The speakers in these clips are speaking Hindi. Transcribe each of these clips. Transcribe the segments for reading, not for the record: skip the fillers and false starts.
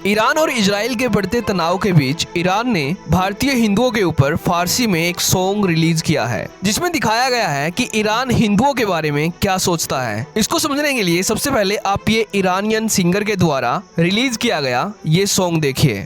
ईरान और इजराइल के बढ़ते तनाव के बीच ईरान ने भारतीय हिंदुओं के ऊपर फारसी में एक सॉन्ग रिलीज किया है, जिसमें दिखाया गया है कि ईरान हिंदुओं के बारे में क्या सोचता है। इसको समझने के लिए सबसे पहले आप ये ईरानियन सिंगर के द्वारा रिलीज किया गया ये सॉन्ग देखिए।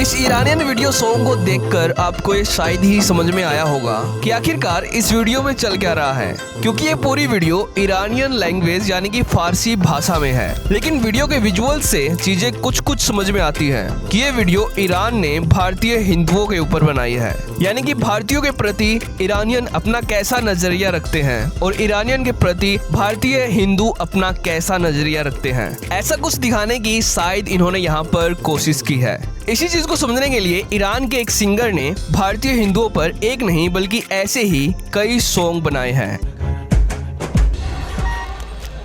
इस ईरानियन वीडियो सॉन्ग को देखकर आपको ये शायद ही समझ में आया होगा कि आखिरकार इस वीडियो में चल क्या रहा है, क्योंकि ये पूरी वीडियो ईरानियन लैंग्वेज यानी कि फारसी भाषा में है। लेकिन वीडियो के विजुअल से चीजें कुछ समझ में आती है कि ये वीडियो ईरान ने भारतीय हिंदुओं के ऊपर बनाई है, यानी कि भारतीयों के प्रति ईरानियन अपना कैसा नजरिया रखते हैं और ईरानियन के प्रति भारतीय हिंदू अपना कैसा नजरिया रखते हैं। ऐसा कुछ दिखाने की शायद इन्होंने यहाँ पर कोशिश की है। इसी चीज को समझने के लिए ईरान के एक सिंगर ने भारतीय हिंदुओं पर एक नहीं बल्कि ऐसे ही कई सॉन्ग बनाए हैं।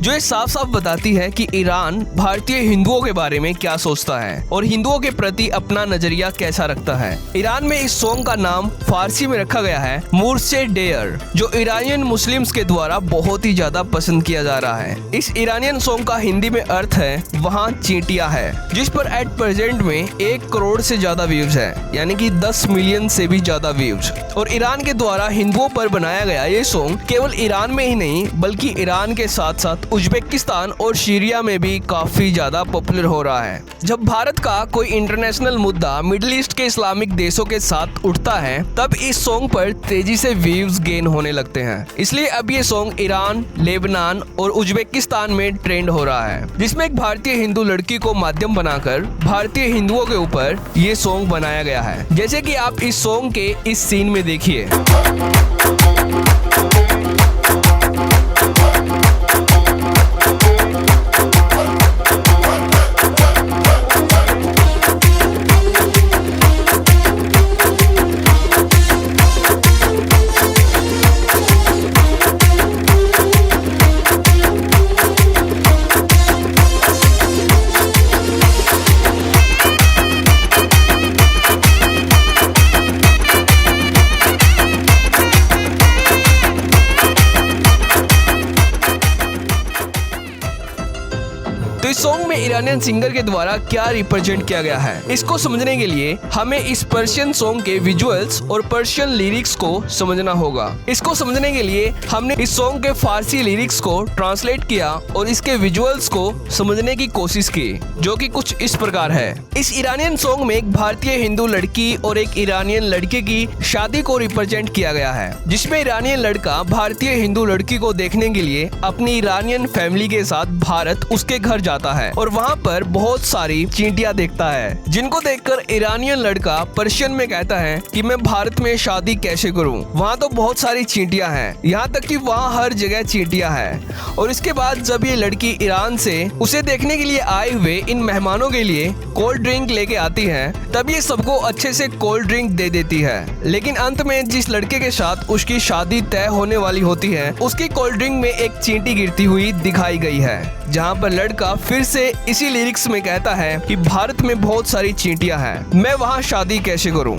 जो ये साफ साफ बताती है कि ईरान भारतीय हिंदुओं के बारे में क्या सोचता है और हिंदुओं के प्रति अपना नजरिया कैसा रखता है। ईरान में इस सॉन्ग का नाम फारसी में रखा गया है मुर्शे डेयर, जो ईरानियन मुस्लिम्स के द्वारा बहुत ही ज्यादा पसंद किया जा रहा है। इस ईरानियन सॉन्ग का हिंदी में अर्थ है वहाँ चींटियां है, जिस पर एट प्रेजेंट में 1 करोड़ से ज्यादा व्यूज है, यानी कि 10 मिलियन से भी ज्यादा व्यूज। और ईरान के द्वारा हिंदुओं पर बनाया गया ये सॉन्ग केवल ईरान में ही नहीं बल्कि ईरान के साथ साथ उज्बेकिस्तान और सीरिया में भी काफी ज्यादा पॉपुलर हो रहा है। जब भारत का कोई इंटरनेशनल मुद्दा मिडिल ईस्ट के इस्लामिक देशों के साथ उठता है तब इस सॉन्ग पर तेजी से व्यूज गेन होने लगते हैं। इसलिए अब ये सॉन्ग ईरान, लेबनान और उज्बेकिस्तान में ट्रेंड हो रहा है, जिसमें एक भारतीय हिंदू लड़की को माध्यम बनाकर भारतीय हिंदुओं के ऊपर ये सॉन्ग बनाया गया है। जैसे कि आप इस सॉन्ग के इस सीन में देखिए। तो इस सॉन्ग में ईरानियन सिंगर के द्वारा क्या रिप्रेजेंट किया गया है, इसको समझने के लिए हमें इस पर्शियन सॉन्ग के विजुअल्स और पर्शियन लिरिक्स को समझना होगा। इसको समझने के लिए हमने इस सॉन्ग के फारसी लिरिक्स को ट्रांसलेट किया और इसके विजुअल्स को समझने की कोशिश की, जो कि कुछ इस प्रकार है। इस ईरानियन सॉन्ग में एक भारतीय हिंदू लड़की और एक ईरानियन लड़के की शादी को रिप्रेजेंट किया गया है, जिसमें ईरानियन लड़का भारतीय हिंदू लड़की को देखने के लिए अपनी ईरानियन फैमिली के साथ भारत उसके घर जाता है और वहाँ पर बहुत सारी चींटियां देखता है, जिनको देखकर ईरानियन लड़का पर्शियन में कहता है कि मैं भारत में शादी कैसे करूं, वहाँ तो बहुत सारी चींटियां हैं, यहाँ तक कि वहाँ हर जगह चींटियां हैं। और इसके बाद जब ये लड़की ईरान से उसे देखने के लिए आए हुए इन मेहमानों के लिए कोल्ड ड्रिंक लेके आती है, तब ये सबको अच्छे से कोल्ड ड्रिंक दे देती है। लेकिन अंत में जिस लड़के के साथ उसकी शादी तय होने वाली होती है उसकी कोल्ड ड्रिंक में एक चींटी गिरती हुई दिखाई गई है, जहाँ पर लड़का फिर से इसी लिरिक्स में कहता है कि भारत में बहुत सारी चींटियां हैं, मैं वहां शादी कैसे करूं।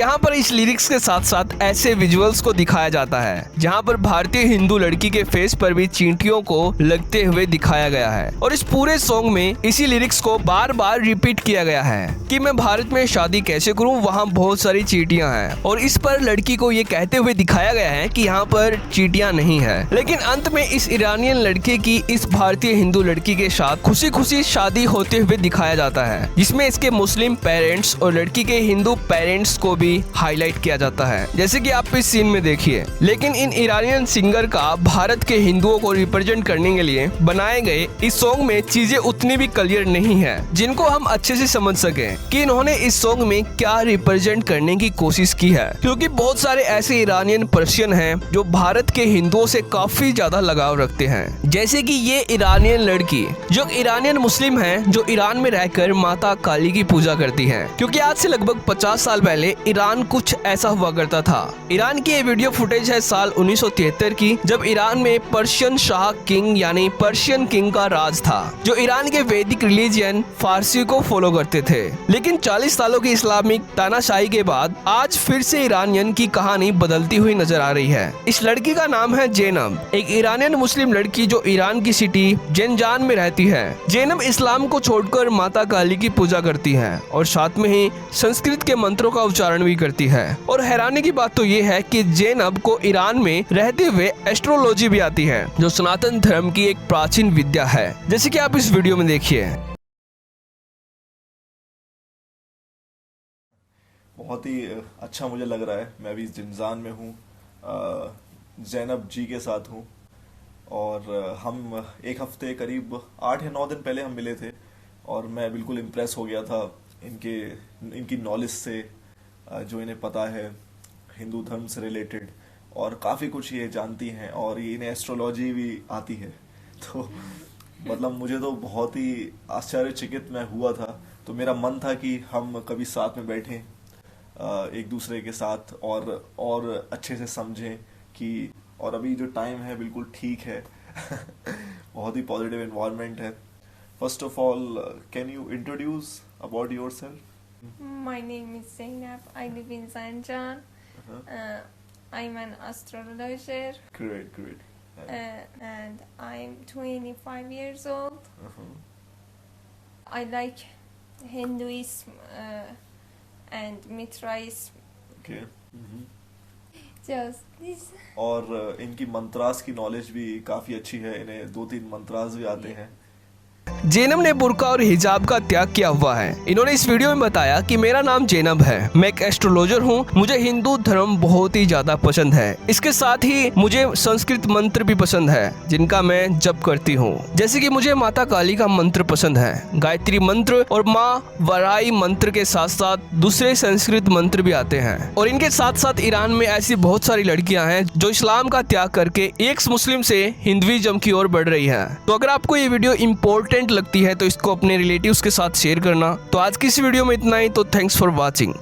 यहाँ पर इस लिरिक्स के साथ साथ ऐसे विजुअल्स को दिखाया जाता है जहाँ पर भारतीय हिंदू लड़की के फेस पर भी चींटियों को लगते हुए दिखाया गया है। और इस पूरे सॉन्ग में इसी लिरिक्स को बार बार रिपीट किया गया है कि मैं भारत में शादी कैसे करूं, वहाँ बहुत सारी चींटियां हैं। और इस पर लड़की को ये कहते हुए दिखाया गया है कि यहाँ पर चींटियां नहीं है। लेकिन अंत में इस ईरानियन लड़के की इस भारतीय हिंदू लड़की के साथ खुशी खुशी शादी होते हुए दिखाया जाता है, जिसमें इसके मुस्लिम पेरेंट्स और लड़की के हिंदू पेरेंट्स को भी हाईलाइट किया जाता है, जैसे कि आप इस सीन में देखिए। लेकिन इन ईरानियन सिंगर का भारत के हिंदुओं को रिप्रेजेंट करने के लिए बनाए गए इस सॉन्ग में चीजें उतनी भी क्लियर नहीं है जिनको हम अच्छे से समझ सके कि इन्होंने इस सॉन्ग में क्या रिप्रेजेंट करने की कोशिश की है, क्योंकि बहुत सारे ऐसे ईरानियन पर्शियन हैं जो भारत के हिंदुओं से काफी ज्यादा लगाव रखते हैं। जैसे कि ये ईरानियन लड़की जो ईरानियन मुस्लिम है, जो ईरान में रहकर माता काली की पूजा करती है, क्योंकि आज से लगभग 50 साल पहले ईरान कुछ ऐसा हुआ करता था। ईरान की ये वीडियो फुटेज है साल 1973 की, जब ईरान में पर्शियन शाह किंग यानी पर्शियन किंग का राज था, जो ईरान के वैदिक रिलीजियन फारसी को फॉलो करते थे। लेकिन 40 सालों की इस्लामिक तानाशाही के बाद आज फिर से ईरानियन की कहानी बदलती हुई नजर आ रही है। इस लड़की का नाम है ज़ैनब, एक ईरानियन मुस्लिम लड़की जो ईरान की सिटी ज़ेनजान में रहती है। ज़ैनब इस्लाम को छोड़कर माता काली की पूजा करती है और साथ में ही संस्कृत के मंत्रों का उच्चारण भी करती है। और हैरानी की बात तो ये है कि ज़ैनब को ईरान में रहते हुए एस्ट्रोलॉजी भी आती है, जो सनातन धर्म की एक प्राचीन विद्या है, जैसे कि आप इस वीडियो में देखिए। बहुत ही अच्छा मुझे लग रहा है। मैं भी ज़ेनजान में हूँ, ज़ैनब जी के साथ हूँ और हम एक हफ्ते करीब 8 या 9 दिन पहले हम मिले थे और मैं बिल्कुल इम्प्रेस हो गया था इनकी नॉलेज से, जो इन्हें पता है हिंदू धर्म से रिलेटेड, और काफ़ी कुछ ये जानती हैं और ये इन्हें एस्ट्रोलॉजी भी आती है। तो मतलब मुझे तो बहुत ही आश्चर्यचकित मैं हुआ था। तो मेरा मन था कि हम कभी साथ में बैठें एक दूसरे के साथ और अच्छे से समझें कि, और अभी जो टाइम है बिल्कुल ठीक है। बहुत ही पॉजिटिव एनवायरनमेंट है। First of all, can you introduce about yourself? My name is Zainab. I live in Zanjan. I'm an astrologer. Great. And I'm 25 years old. I like Hinduism and Mithraism. Okay. Just this. और इनकी मंत्रास की नॉलेज भी काफी अच्छी है, इन्हें 2-3 मंत्रास भी आते हैं। ज़ैनब ने बुर्का और हिजाब का त्याग किया हुआ है। इन्होंने इस वीडियो में बताया कि मेरा नाम ज़ैनब है, मैं एक एस्ट्रोलॉजर हूँ, मुझे हिंदू धर्म बहुत ही ज्यादा पसंद है। इसके साथ ही मुझे संस्कृत मंत्र भी पसंद है जिनका मैं जप करती हूँ, जैसे कि मुझे माता काली का मंत्र पसंद है, गायत्री मंत्र और माँ वराई मंत्र के साथ साथ दूसरे संस्कृत मंत्र भी आते हैं। और इनके साथ साथ ईरान में ऐसी बहुत सारी लड़कियां हैं जो इस्लाम का त्याग करके एक मुस्लिम से हिंदुइज्म की ओर बढ़ रही है। तो अगर आपको ये वीडियो इम्पोर्टेंट लगती है तो इसको अपने रिलेटिव्स के साथ शेयर करना। तो आज की इस वीडियो में इतना ही। तो थैंक्स फॉर वॉचिंग।